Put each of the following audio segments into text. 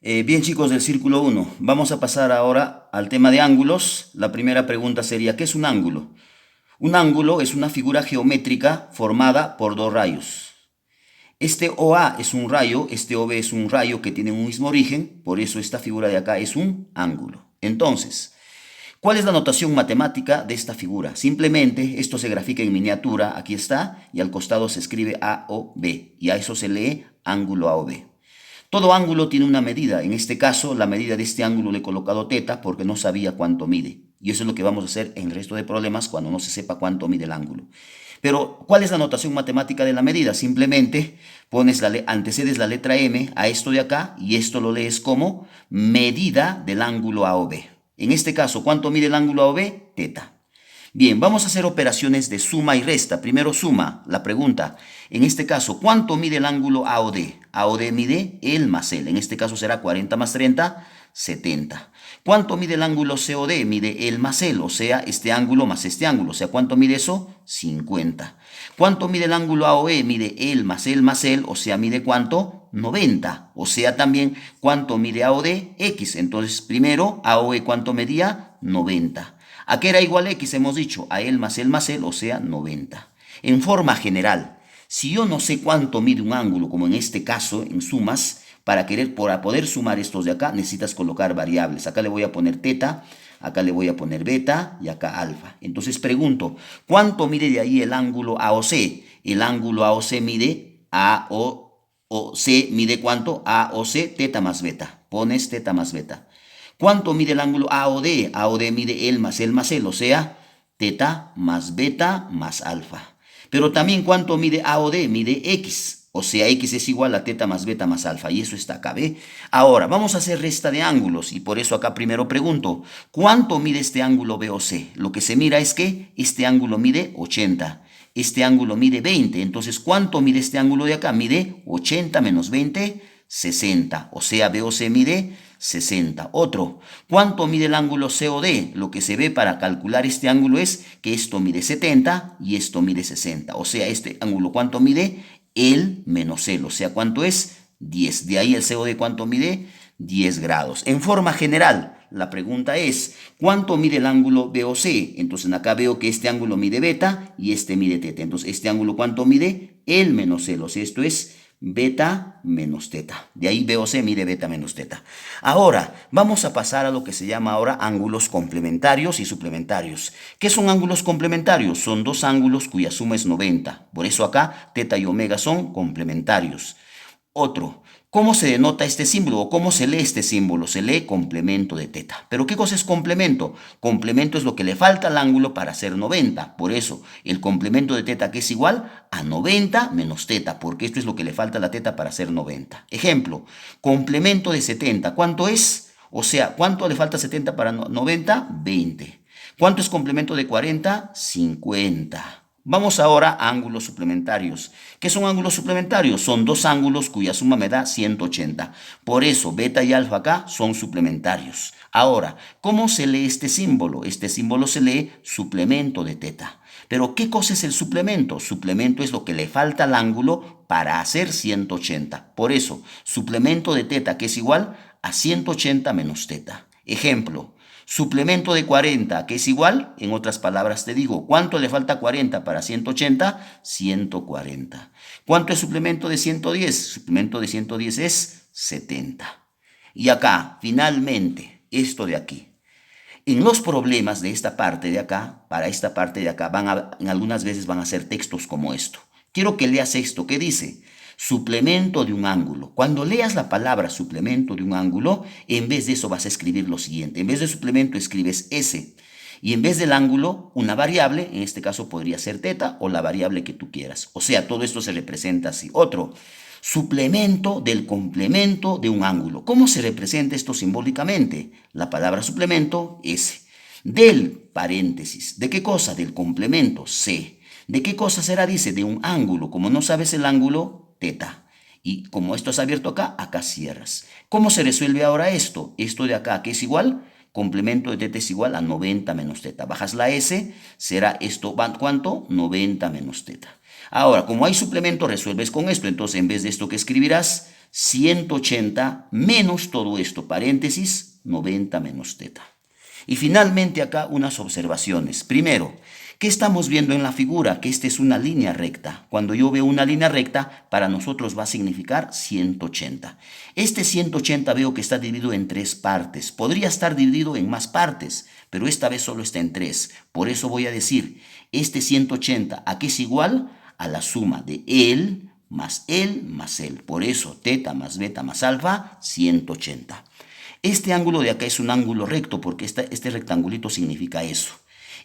Bien chicos del Círculo 1, vamos a pasar ahora al tema de ángulos. La primera pregunta sería, ¿qué es un ángulo? Un ángulo es una figura geométrica formada por dos rayos. Este OA es un rayo, este OB es un rayo que tiene un mismo origen, por eso esta figura de acá es un ángulo. Entonces, ¿cuál es la notación matemática de esta figura? Simplemente esto se grafica en miniatura, aquí está, y al costado se escribe AOB, y a eso se lee ángulo AOB. Todo ángulo tiene una medida. En este caso, la medida de este ángulo le he colocado teta porque no sabía cuánto mide. Y eso es lo que vamos a hacer en el resto de problemas cuando no se sepa cuánto mide el ángulo. Pero, ¿cuál es la notación matemática de la medida? Simplemente antecedes la letra M a esto de acá y esto lo lees como medida del ángulo AOB. En este caso, ¿cuánto mide el ángulo AOB? Teta. Bien, vamos a hacer operaciones de suma y resta. Primero suma, la pregunta. En este caso, ¿cuánto mide el ángulo AOD? AOD mide el más el. En este caso será 40 más 30, 70. ¿Cuánto mide el ángulo COD? Mide el más el, o sea, este ángulo más este ángulo. O sea, ¿cuánto mide eso? 50. ¿Cuánto mide el ángulo AOE? Mide el más el más el, o sea, ¿mide cuánto? 90. O sea, también, ¿cuánto mide AOD? X. Entonces, primero, AOE, ¿cuánto medía? 90. ¿A qué era igual X? Hemos dicho a el, o sea, 90. En forma general, si yo no sé cuánto mide un ángulo, como en este caso, en sumas, para poder sumar estos de acá, necesitas colocar variables. Acá le voy a poner teta, acá le voy a poner beta y acá alfa. Entonces pregunto, ¿cuánto mide de ahí el ángulo AOC? El ángulo AOC mide AOC mide ¿cuánto? AOC, teta más beta. Pones teta más beta. ¿Cuánto mide el ángulo AOD? AOD mide el más el, o sea, teta más beta más alfa. Pero también ¿cuánto mide AOD? Mide X, o sea, X es igual a teta más beta más alfa, y eso está acá, ¿ve? Ahora, vamos a hacer resta de ángulos, y por eso acá primero pregunto, ¿cuánto mide este ángulo BOC? Lo que se mira es que este ángulo mide 80, este ángulo mide 20, entonces ¿cuánto mide este ángulo de acá? Mide 80 menos 20, 60, o sea, BOC mide 60. Otro, ¿cuánto mide el ángulo COD? Lo que se ve para calcular este ángulo es que esto mide 70 y esto mide 60. O sea, este ángulo, ¿cuánto mide? El menos el, o sea, ¿cuánto es? 10. De ahí el COD, ¿cuánto mide? 10 grados. En forma general, la pregunta es, ¿cuánto mide el ángulo BOC? Entonces acá veo que este ángulo mide beta y este mide teta. Entonces, ¿este ángulo cuánto mide? El menos el, o sea, esto es beta menos teta. De ahí BOC mide beta menos teta. Ahora, vamos a pasar a lo que se llama ahora ángulos complementarios y suplementarios. ¿Qué son ángulos complementarios? Son dos ángulos cuya suma es 90. Por eso acá teta y omega son complementarios. Otro, ¿cómo se denota este símbolo o cómo se lee este símbolo? Se lee complemento de teta. ¿Pero qué cosa es complemento? Complemento es lo que le falta al ángulo para hacer 90. Por eso, el complemento de teta que es igual a 90 menos teta, porque esto es lo que le falta a la teta para hacer 90. Ejemplo, complemento de 70. ¿Cuánto es? O sea, ¿cuánto le falta a 70 para 90? 20. ¿Cuánto es complemento de 40? 50. Vamos ahora a ángulos suplementarios. ¿Qué son ángulos suplementarios? Son dos ángulos cuya suma me da 180. Por eso, beta y alfa acá son suplementarios. Ahora, ¿cómo se lee este símbolo? Este símbolo se lee suplemento de teta. Pero, ¿qué cosa es el suplemento? Suplemento es lo que le falta al ángulo para hacer 180. Por eso, suplemento de teta, que es igual a 180 menos teta. Ejemplo, suplemento de 40, que es igual, en otras palabras te digo, ¿cuánto le falta a 40 para 180? 140. ¿Cuánto es suplemento de 110? Suplemento de 110 es 70. Y acá, finalmente, esto de aquí. En los problemas de esta parte de acá, para esta parte de acá, en algunas veces van a ser textos como esto. Quiero que leas esto, ¿qué dice? Suplemento de un ángulo. Cuando leas la palabra suplemento de un ángulo, en vez de eso vas a escribir lo siguiente. En vez de suplemento escribes S. Y en vez del ángulo, una variable, en este caso podría ser teta o la variable que tú quieras. O sea, todo esto se representa así. Otro, suplemento del complemento de un ángulo. ¿Cómo se representa esto simbólicamente? La palabra suplemento, S. Del paréntesis. ¿De qué cosa? Del complemento, C. ¿De qué cosa será? Dice, de un ángulo. Como no sabes el ángulo, teta. Y como esto es abierto acá, acá cierras. ¿Cómo se resuelve ahora esto? Esto de acá, ¿qué es igual? Complemento de teta es igual a 90 menos teta. Bajas la S, será esto, ¿cuánto? 90 menos teta. Ahora, como hay suplemento, resuelves con esto. Entonces, en vez de esto, ¿qué escribirás? 180 menos todo esto, paréntesis, 90 menos teta. Y finalmente acá unas observaciones. Primero, ¿qué estamos viendo en la figura? Que esta es una línea recta. Cuando yo veo una línea recta, para nosotros va a significar 180. Este 180 veo que está dividido en 3 partes. Podría estar dividido en más partes, pero esta vez solo está en 3. Por eso voy a decir, este 180, ¿a qué es igual? A la suma de él más él más él. Por eso, teta más beta más alfa, 180. Este ángulo de acá es un ángulo recto porque este rectangulito significa eso.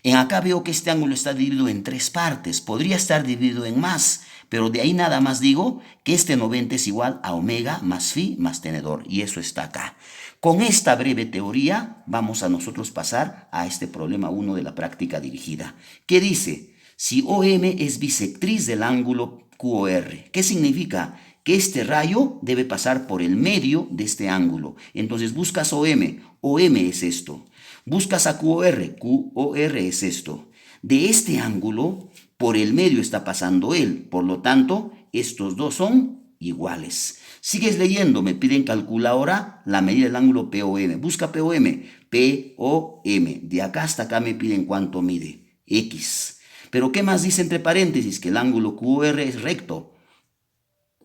En acá veo que este ángulo está dividido en 3 partes. Podría estar dividido en más, pero de ahí nada más digo que este 90 es igual a omega más phi más tenedor. Y eso está acá. Con esta breve teoría vamos a nosotros pasar a este problema 1 de la práctica dirigida. ¿Qué dice? Si OM es bisectriz del ángulo QOR, ¿qué significa? Que este rayo debe pasar por el medio de este ángulo. Entonces buscas OM, OM es esto. Buscas a QOR, QOR es esto. De este ángulo, por el medio está pasando él. Por lo tanto, estos dos son iguales. Sigues leyendo, me piden calcular ahora la medida del ángulo POM. Busca POM, POM. De acá hasta acá me piden cuánto mide, X. Pero ¿qué más dice entre paréntesis? Que el ángulo QOR es recto.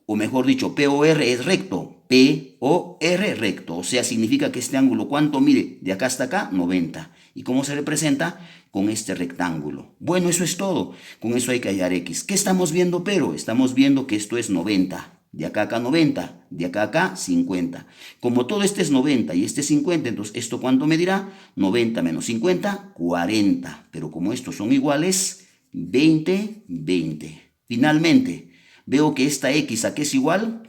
O mejor dicho, POR es recto, POR recto, o sea, significa que este ángulo, ¿cuánto mide? De acá hasta acá, 90. ¿Y cómo se representa? Con este rectángulo. Bueno, eso es todo. Con eso hay que hallar X. ¿Qué estamos viendo, pero? Estamos viendo que esto es 90. De acá a acá 90, de acá a acá 50. Como todo este es 90 y este es 50, entonces ¿esto cuánto medirá? 90 menos 50, 40. Pero como estos son iguales, 20, 20. Finalmente, veo que esta X, ¿a qué es igual?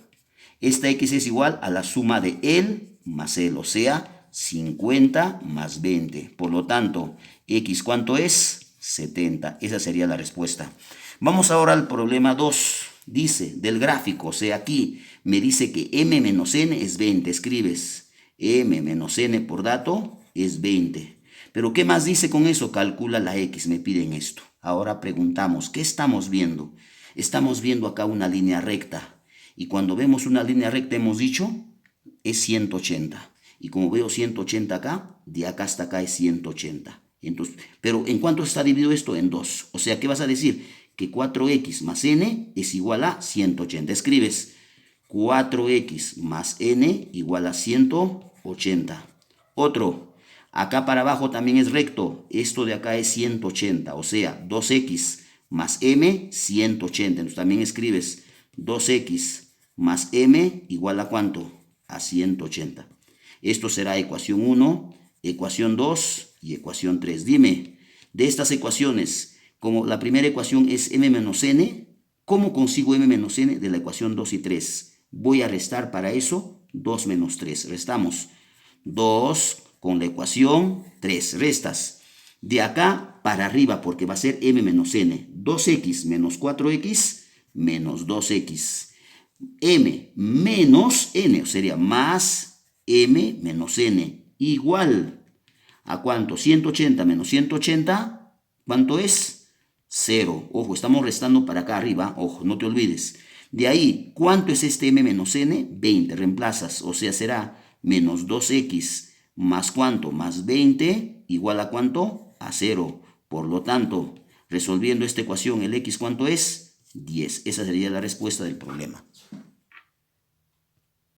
Esta X es igual a la suma de él más él, o sea, 50 más 20. Por lo tanto, X, ¿cuánto es? 70. Esa sería la respuesta. Vamos ahora al problema 2. Dice, del gráfico, o sea, aquí me dice que M menos N es 20. Escribes M menos N por dato es 20. Pero ¿qué más dice con eso? Calcula la X, me piden esto. Ahora preguntamos, ¿qué estamos viendo? Estamos viendo acá una línea recta. Y cuando vemos una línea recta hemos dicho, es 180. Y como veo 180 acá, de acá hasta acá es 180. Entonces, pero ¿en cuánto está dividido esto? En 2. O sea, ¿qué vas a decir? Que 4x más n es igual a 180. Escribes 4x más n igual a 180. Otro, acá para abajo también es recto. Esto de acá es 180. O sea, 2x más m, 180. Entonces también escribes 2x más m igual a ¿cuánto? A 180. Esto será ecuación 1, ecuación 2 y ecuación 3. Dime, de estas ecuaciones, como la primera ecuación es m menos n, ¿cómo consigo m menos n de la ecuación 2 y 3? Voy a restar para eso 2 menos 3. Restamos 2 con la ecuación 3. Restas. De acá para arriba, porque va a ser m menos n. 2x menos 4x menos 2x. M menos n, o sería más m menos n, igual a ¿cuánto? 180 menos 180, ¿cuánto es? 0. Ojo, estamos restando para acá arriba, ojo, no te olvides. De ahí, ¿cuánto es este m menos n? 20, reemplazas, o sea, será menos 2x más ¿cuánto? Más 20, igual a ¿cuánto? A 0. Por lo tanto, resolviendo esta ecuación, el x ¿cuánto es? 10. Esa sería la respuesta del problema.